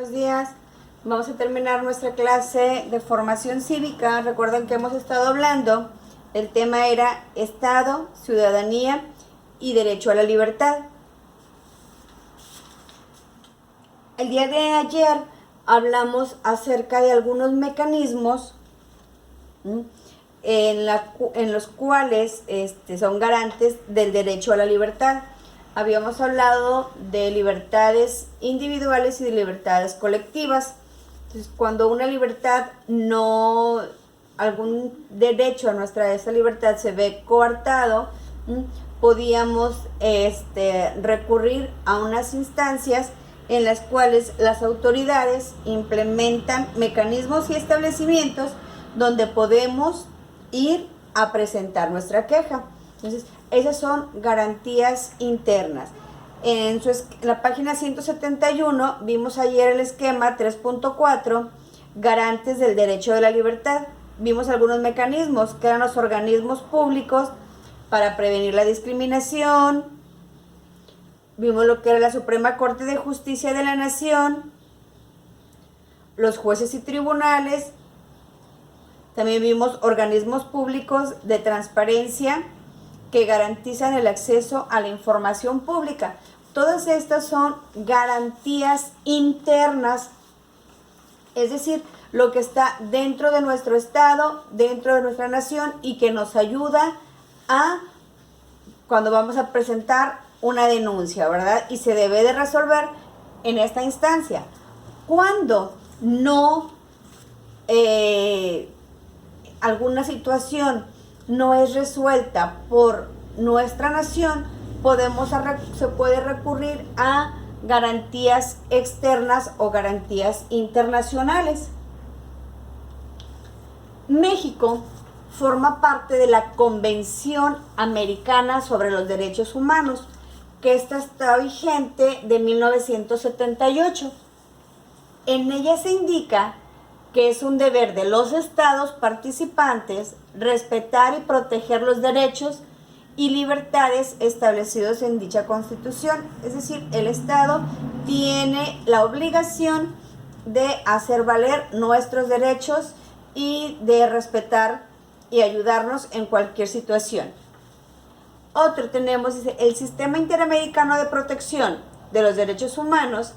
buenos días. Vamos a terminar nuestra clase de formación cívica. Recuerden que hemos estado hablando, el tema era Estado, ciudadanía y derecho a la libertad. El día de ayer hablamos acerca de algunos mecanismos en los cuales son garantes del derecho a la libertad. Habíamos hablado de libertades individuales y de libertades colectivas. Entonces, cuando una libertad algún derecho a esa libertad se ve coartado, podíamos recurrir a unas instancias en las cuales las autoridades implementan mecanismos y establecimientos donde podemos ir a presentar nuestra queja. Entonces, esas son garantías internas. En la página 171 vimos ayer el esquema 3.4, garantes del derecho de la libertad. Vimos algunos mecanismos que eran los organismos públicos para prevenir la discriminación. Vimos lo que era la Suprema Corte de Justicia de la Nación, los jueces y tribunales. También vimos organismos públicos de transparencia que garantizan el acceso a la información pública. Todas estas son garantías internas, es decir, lo que está dentro de nuestro Estado, dentro de nuestra nación y que nos ayuda cuando vamos a presentar una denuncia, ¿verdad? Y se debe de resolver en esta instancia. Cuando alguna situación no es resuelta por nuestra nación, se puede recurrir a garantías externas o garantías internacionales. México forma parte de la Convención Americana sobre los Derechos Humanos, que esta está vigente de 1978. En ella se indica que es un deber de los estados participantes respetar y proteger los derechos y libertades establecidos en dicha Constitución. Es decir, el Estado tiene la obligación de hacer valer nuestros derechos y de respetar y ayudarnos en cualquier situación. Otro tenemos, dice, el Sistema Interamericano de Protección de los Derechos Humanos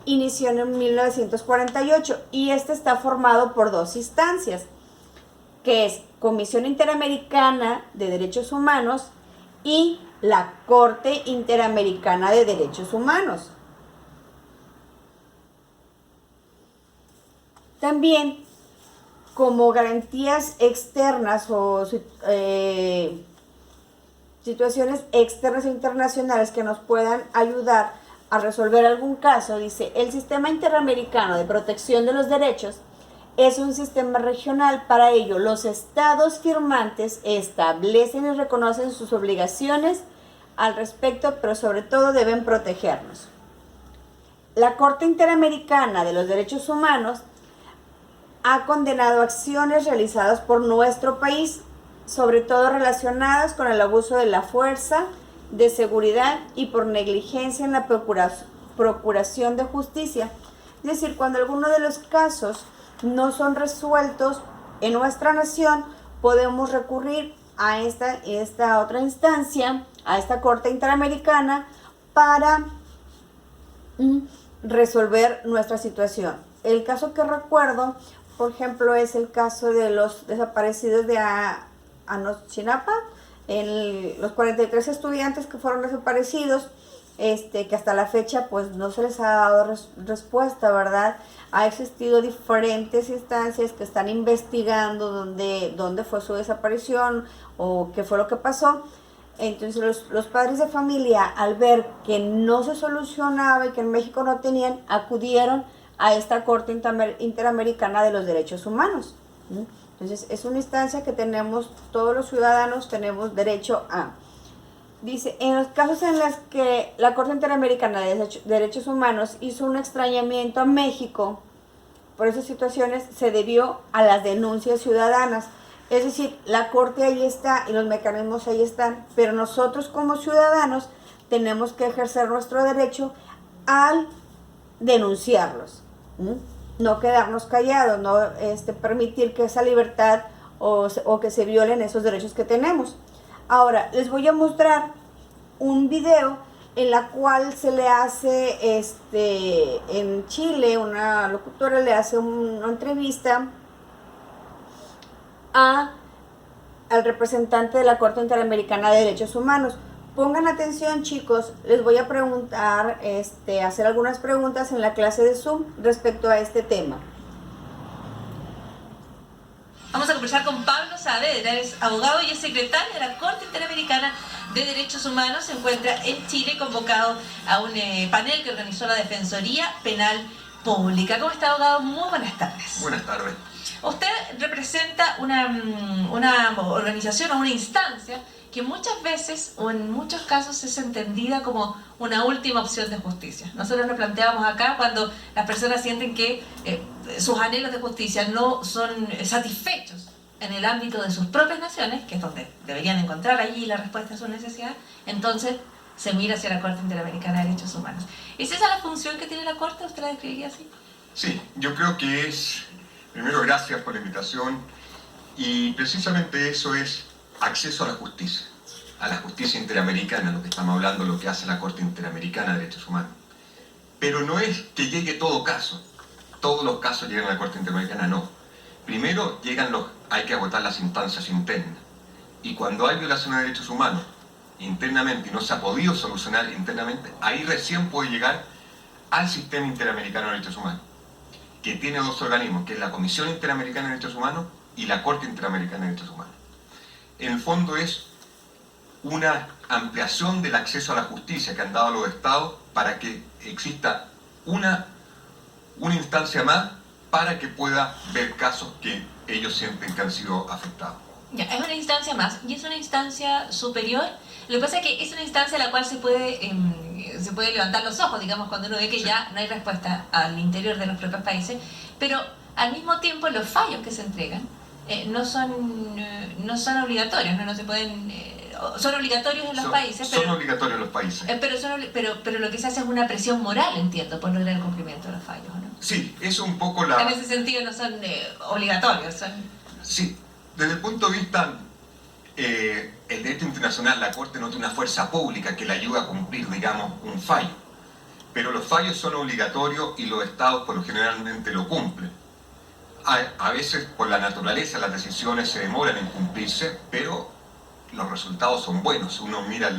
inició en 1948 y está formado por dos instancias, que es Comisión Interamericana de Derechos Humanos y la Corte Interamericana de Derechos Humanos. También, como garantías externas o situaciones externas e internacionales que nos puedan ayudar a resolver algún caso, dice, el Sistema Interamericano de Protección de los Derechos es un sistema regional. Para ello, los estados firmantes establecen y reconocen sus obligaciones al respecto, pero sobre todo deben protegernos. La Corte Interamericana de los Derechos Humanos ha condenado acciones realizadas por nuestro país, sobre todo relacionadas con el abuso de la fuerza, de seguridad y por negligencia en la procuración de justicia. Es decir, cuando alguno de los casos no son resueltos en nuestra nación, podemos recurrir a esta otra instancia, a esta Corte Interamericana, para resolver nuestra situación. El caso que recuerdo, por ejemplo, es el caso de los desaparecidos de Ayotzinapa, los 43 estudiantes que fueron desaparecidos, que hasta la fecha pues no se les ha dado respuesta, ¿verdad? Ha existido diferentes instancias que están investigando dónde fue su desaparición o qué fue lo que pasó. Entonces los padres de familia, al ver que no se solucionaba y que en México no tenían, acudieron a esta Corte Interamericana de los Derechos Humanos. Entonces es una instancia que todos los ciudadanos tenemos derecho a. Dice, en los casos en los que la Corte Interamericana de Derechos Humanos hizo un extrañamiento a México, por esas situaciones se debió a las denuncias ciudadanas. Es decir, la Corte ahí está y los mecanismos ahí están, pero nosotros como ciudadanos tenemos que ejercer nuestro derecho al denunciarlos. ¿Mm? No quedarnos callados, no permitir que esa libertad o que se violen esos derechos que tenemos. Ahora, les voy a mostrar un video en la cual se le hace, en Chile, una locutora le hace una entrevista al representante de la Corte Interamericana de Derechos Humanos. Pongan atención, chicos, les voy a preguntar, hacer algunas preguntas en la clase de Zoom respecto a este tema. Vamos a conversar con Pablo Saavedra, es abogado y es secretario de la Corte Interamericana de Derechos Humanos. Se encuentra en Chile convocado a un panel que organizó la Defensoría Penal Pública. ¿Cómo está, abogado? Muy buenas tardes. Buenas tardes. Usted representa una organización o una instancia que muchas veces o en muchos casos es entendida como una última opción de justicia. Nosotros lo planteamos acá cuando las personas sienten que sus anhelos de justicia no son satisfechos en el ámbito de sus propias naciones, que es donde deberían encontrar allí la respuesta a sus necesidades, entonces se mira hacia la Corte Interamericana de Derechos Humanos. ¿Es esa la función que tiene la Corte? ¿Usted la describiría así? Sí, yo creo que es, primero gracias por la invitación, y precisamente eso es acceso a la justicia interamericana, lo que estamos hablando, lo que hace la Corte Interamericana de Derechos Humanos. Pero no es que llegue todo caso, todos los casos llegan a la Corte Interamericana, no. Primero hay que agotar las instancias internas, y cuando hay violación de derechos humanos internamente y no se ha podido solucionar internamente, ahí recién puede llegar al Sistema Interamericano de Derechos Humanos, que tiene dos organismos, que es la Comisión Interamericana de Derechos Humanos y la Corte Interamericana de Derechos Humanos. En el fondo es una ampliación del acceso a la justicia que han dado los estados para que exista una instancia más para que pueda ver casos que ellos sienten que han sido afectados. Ya, es una instancia más y es una instancia superior. Lo que pasa es que es una instancia a la cual se puede levantar los ojos, digamos, cuando uno ve que ya no hay respuesta al interior de los propios países, pero al mismo tiempo los fallos que se entregan no son obligatorios, no se pueden... son obligatorios en los países, pero... Son obligatorios en los países. Pero lo que se hace es una presión moral, entiendo, por lograr el cumplimiento de los fallos, ¿no? Sí, eso un poco la... En ese sentido no son obligatorios, son... Sí, desde el punto de vista el derecho internacional, la Corte no tiene una fuerza pública que le ayude a cumplir, digamos, un fallo. Pero los fallos son obligatorios y los estados por lo generalmente lo cumplen. A veces, por la naturaleza, las decisiones se demoran en cumplirse, pero los resultados son buenos. Uno mira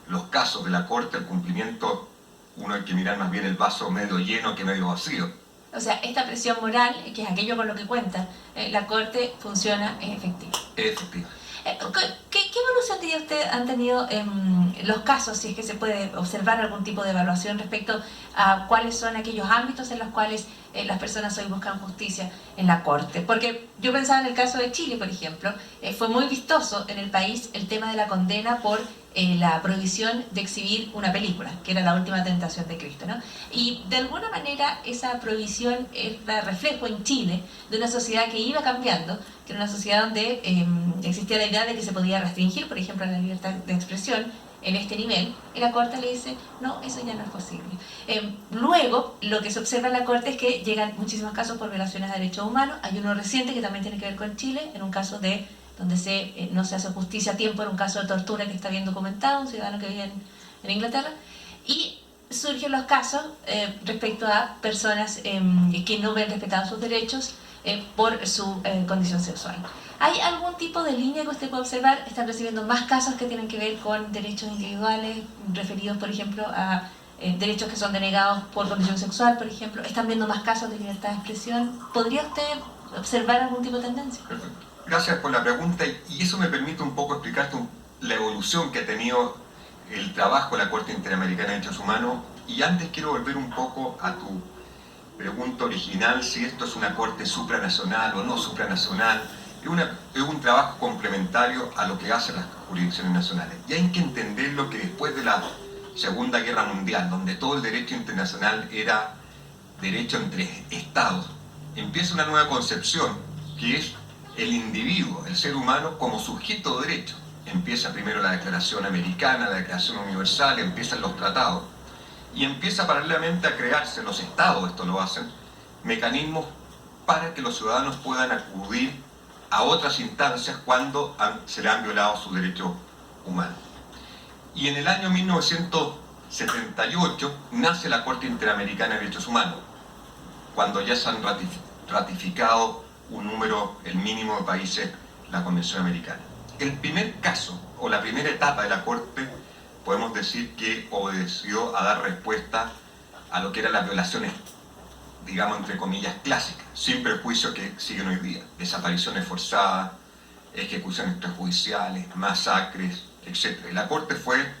los casos de la Corte, el cumplimiento, uno hay que mirar más bien el vaso medio lleno que medio vacío. O sea, esta presión moral, que es aquello con lo que cuenta, la Corte funciona, es efectiva. Es efectiva. ¿Qué evolución diría usted han tenido los casos, si es que se puede observar algún tipo de evaluación respecto a cuáles son aquellos ámbitos en los cuales las personas hoy buscan justicia en la Corte? Porque yo pensaba en el caso de Chile, por ejemplo, fue muy vistoso en el país el tema de la condena por la prohibición de exhibir una película, que era La Última Tentación de Cristo, ¿no? Y de alguna manera esa prohibición era reflejo en Chile de una sociedad que iba cambiando, que era una sociedad donde existía la idea de que se podía restringir, por ejemplo, la libertad de expresión en este nivel, y la Corte le dice, no, eso ya no es posible. Luego, lo que se observa en la Corte es que llegan muchísimos casos por violaciones de derechos humanos. Hay uno reciente que también tiene que ver con Chile, en un caso de donde no se hace justicia a tiempo en un caso de tortura que está bien documentado, un ciudadano que vive en Inglaterra, y surgen los casos respecto a personas que no ven respetados sus derechos por su condición sexual. ¿Hay algún tipo de línea que usted puede observar? ¿Están recibiendo más casos que tienen que ver con derechos individuales, referidos, por ejemplo, a derechos que son denegados por condición sexual, por ejemplo? ¿Están viendo más casos de libertad de expresión? ¿Podría usted observar algún tipo de tendencia? Perfecto. Gracias por la pregunta, y eso me permite un poco explicarte la evolución que ha tenido el trabajo de la Corte Interamericana de Derechos Humanos. Y antes quiero volver un poco a tu pregunta original, si esto es una corte supranacional o no supranacional. Es un trabajo complementario a lo que hacen las jurisdicciones nacionales. Y hay que entenderlo que después de la Segunda Guerra Mundial, donde todo el derecho internacional era derecho entre estados, empieza una nueva concepción que es el individuo, el ser humano, como sujeto de derecho. Empieza primero la Declaración Americana, la Declaración Universal, empiezan los tratados, y empieza paralelamente a crearse los estados, esto lo hacen, mecanismos para que los ciudadanos puedan acudir a otras instancias cuando se le han violado sus derechos humanos. Y en el año 1978 nace la Corte Interamericana de Derechos Humanos, cuando ya se han ratificado el mínimo de países, la Convención Americana. El primer caso, o la primera etapa de la Corte, podemos decir que obedeció a dar respuesta a lo que eran las violaciones, digamos, entre comillas, clásicas, sin perjuicio que siguen hoy día. Desapariciones forzadas, ejecuciones extrajudiciales, masacres, etc. Y la Corte fue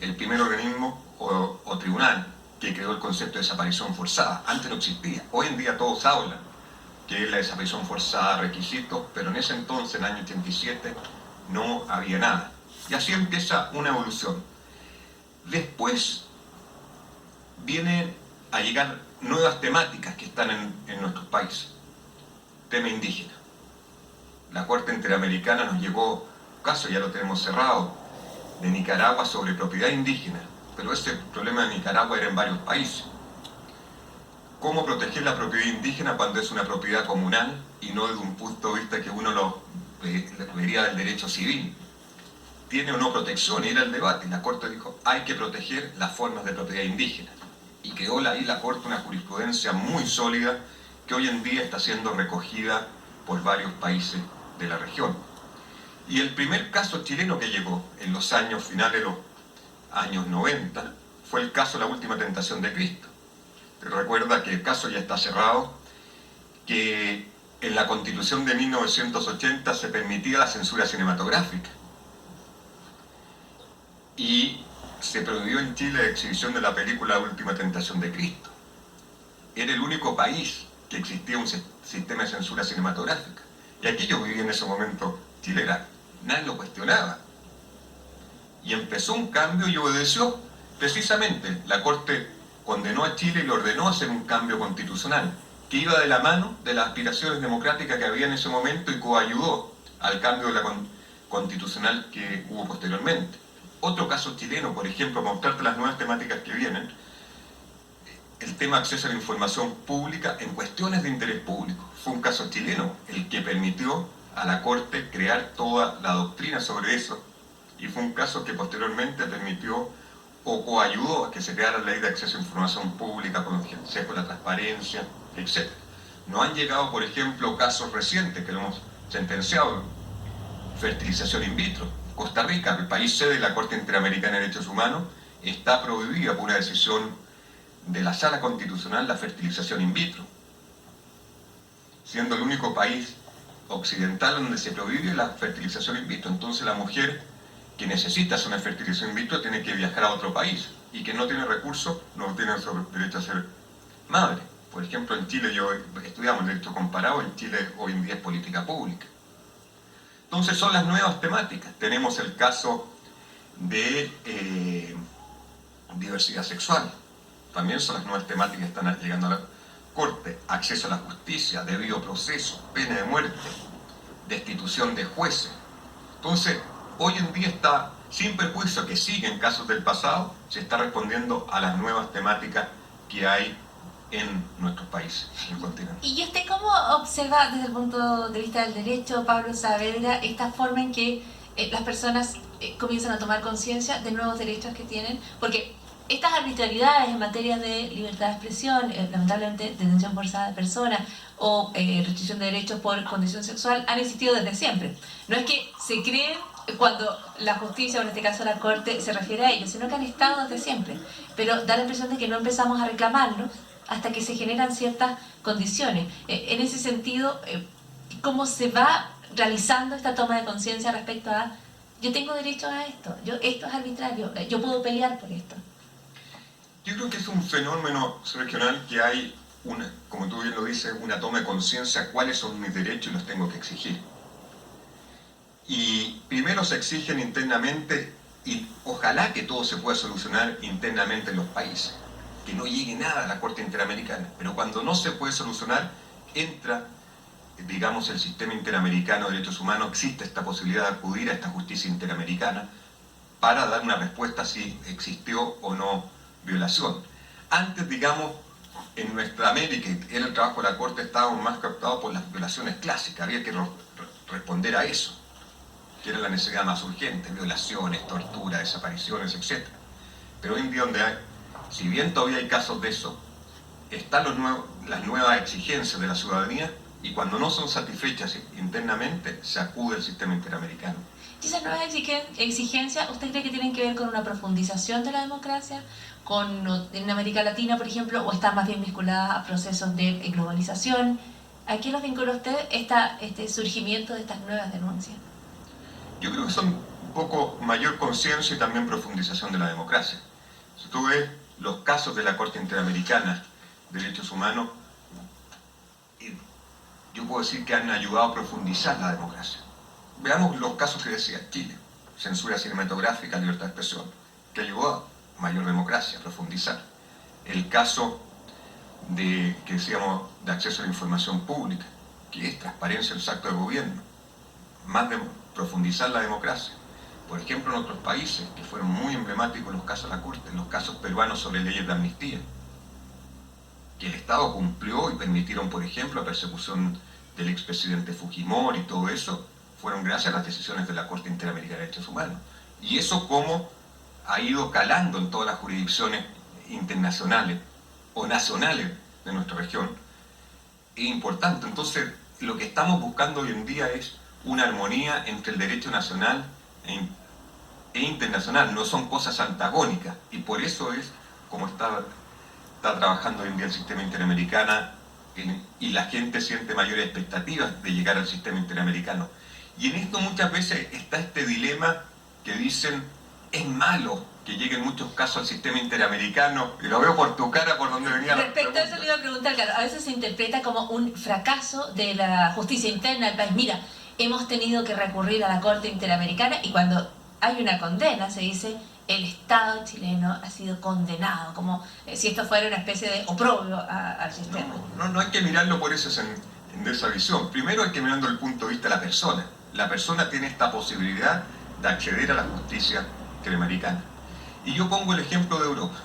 el primer organismo o tribunal que creó el concepto de desaparición forzada. Antes no existía. Hoy en día todos hablan que es la desaparición forzada, requisitos, pero en ese entonces, en el año 87, no había nada. Y así empieza una evolución. Después vienen a llegar nuevas temáticas que están en nuestros países. Tema indígena. La Corte Interamericana nos llegó, caso ya lo tenemos cerrado, de Nicaragua sobre propiedad indígena, pero ese problema de Nicaragua era en varios países. ¿Cómo proteger la propiedad indígena cuando es una propiedad comunal y no desde un punto de vista que uno lo vería del derecho civil? ¿Tiene o no protección? Y era el debate. Y la Corte dijo, hay que proteger las formas de propiedad indígena. Y quedó ahí la Corte una jurisprudencia muy sólida que hoy en día está siendo recogida por varios países de la región. Y el primer caso chileno que llegó en los años finales de los años 90 fue el caso de la última tentación de Cristo. Te recuerda que el caso ya está cerrado, que en la Constitución de 1980 se permitía la censura cinematográfica y se prohibió en Chile la exhibición de la película La última tentación de Cristo. Era el único país que existía un sistema de censura cinematográfica. Y aquí yo viví en ese momento chilena, nadie lo cuestionaba. Y empezó un cambio y obedeció. Precisamente la Corte condenó a Chile y le ordenó hacer un cambio constitucional que iba de la mano de las aspiraciones democráticas que había en ese momento y coayudó al cambio de la constitucional que hubo posteriormente. Otro caso chileno, por ejemplo, mostrarte las nuevas temáticas que vienen, el tema acceso a la información pública en cuestiones de interés público. Fue un caso chileno el que permitió a la Corte crear toda la doctrina sobre eso, y fue un caso que posteriormente permitió o coayudó a que se creara la ley de acceso a información pública con consejo de la transparencia, etc. Nos han llegado, por ejemplo, casos recientes que lo hemos sentenciado. Fertilización in vitro. Costa Rica, el país sede de la Corte Interamericana de Derechos Humanos, está prohibida por una decisión de la Sala Constitucional la fertilización in vitro, siendo el único país occidental donde se prohíbe la fertilización in vitro. Entonces la mujer que necesita hacer una fertilización in vitro tiene que viajar a otro país, y que no tiene recursos no tiene derecho a ser madre. Por ejemplo, en Chile estudiamos el derecho comparado, en Chile hoy en día es política pública. Entonces son las nuevas temáticas. Tenemos el caso de diversidad sexual. También son las nuevas temáticas que están llegando a la Corte. Acceso a la justicia, debido proceso, pena de muerte, destitución de jueces. Entonces, hoy en día está, sin perjuicio que siguen casos del pasado, se está respondiendo a las nuevas temáticas que hay en nuestros países, en el continente. ¿Y usted cómo observa desde el punto de vista del derecho, Pablo Saavedra, esta forma en que las personas comienzan a tomar conciencia de nuevos derechos que tienen? Porque estas arbitrariedades en materia de libertad de expresión, lamentablemente detención forzada de personas o restricción de derechos por condición sexual han existido desde siempre. No es que se creen cuando la justicia, o en este caso la Corte, se refiere a ellos, sino que han estado desde siempre. Pero da la impresión de que no empezamos a reclamarlos hasta que se generan ciertas condiciones. En ese sentido, ¿cómo se va realizando esta toma de conciencia respecto a yo tengo derecho a esto, esto es arbitrario, yo puedo pelear por esto? Yo creo que es un fenómeno regional que hay, como tú bien lo dices, una toma de conciencia, cuáles son mis derechos y los tengo que exigir. Y primero se exigen internamente, y ojalá que todo se pueda solucionar internamente en los países, que no llegue nada a la Corte Interamericana. Pero cuando no se puede solucionar, entra, digamos, el sistema interamericano de derechos humanos. Existe esta posibilidad de acudir a esta justicia interamericana para dar una respuesta si existió o no violación. Antes, digamos, en nuestra América, y en el trabajo de la Corte, estábamos más captados por las violaciones clásicas, había que responder a eso, que era la necesidad más urgente, violaciones, tortura, desapariciones, etc. Pero hoy en día, donde hay, si bien todavía hay casos de eso, están las nuevas exigencias de la ciudadanía, y cuando no son satisfechas internamente, se acude al sistema interamericano. ¿Y esas nuevas exigencias, usted cree que tienen que ver con una profundización de la democracia, en América Latina, por ejemplo, o están más bien vinculadas a procesos de globalización? ¿A qué los vincula usted este surgimiento de estas nuevas denuncias? Yo creo que son un poco mayor conciencia y también profundización de la democracia. Si tú ves los casos de la Corte Interamericana de Derechos Humanos, yo puedo decir que han ayudado a profundizar la democracia. Veamos los casos que decía Chile: censura cinematográfica, libertad de expresión, que ayudó a mayor democracia, a profundizar. El caso que decíamos de acceso a la información pública, que es transparencia en los actos de gobierno, más de profundizar la democracia. Por ejemplo, en otros países que fueron muy emblemáticos en los casos de la Corte, en los casos peruanos sobre leyes de amnistía, que el Estado cumplió y permitieron, por ejemplo, la persecución del expresidente Fujimori, y todo eso fueron gracias a las decisiones de la Corte Interamericana de Derechos Humanos. Y eso cómo ha ido calando en todas las jurisdicciones internacionales o nacionales de nuestra región. Es importante. Entonces, lo que estamos buscando hoy en día es una armonía entre el derecho nacional e internacional. No son cosas antagónicas, y por eso es como está trabajando hoy en día el sistema interamericano, y la gente siente mayores expectativas de llegar al sistema interamericano. Y en esto muchas veces está este dilema que dicen: es malo que lleguen muchos casos al sistema interamericano, y lo veo por tu cara por donde venía la pregunta. Respecto a eso le iba a preguntar, claro, a veces se interpreta como un fracaso de la justicia interna del país. Mira, hemos tenido que recurrir a la Corte Interamericana, y cuando hay una condena se dice: el Estado chileno ha sido condenado, como si esto fuera una especie de oprobio al sistema. No hay que mirarlo por esa visión. Primero hay que mirarlo desde el punto de vista de la persona. La persona tiene esta posibilidad de acceder a la justicia interamericana. Y yo pongo el ejemplo de Europa.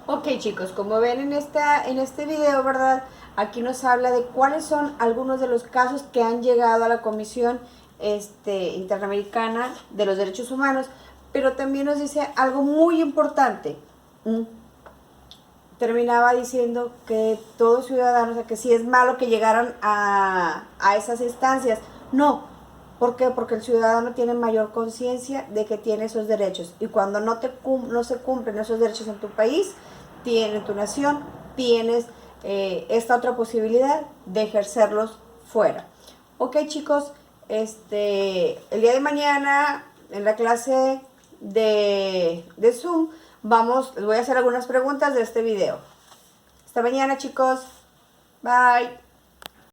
Ok, chicos, como ven en este video, ¿verdad? Aquí nos habla de cuáles son algunos de los casos que han llegado a la Comisión Interamericana de los Derechos Humanos, pero también nos dice algo muy importante. Terminaba diciendo que todo ciudadano, o sea, que sí es malo que llegaran a esas instancias. No. ¿Por qué? Porque el ciudadano tiene mayor conciencia de que tiene esos derechos. Y cuando no se cumplen esos derechos en tu país, en tu nación, tienes esta otra posibilidad de ejercerlos fuera. Ok, chicos, el día de mañana, en la clase de Zoom, les voy a hacer algunas preguntas de este video. Hasta mañana, chicos. Bye.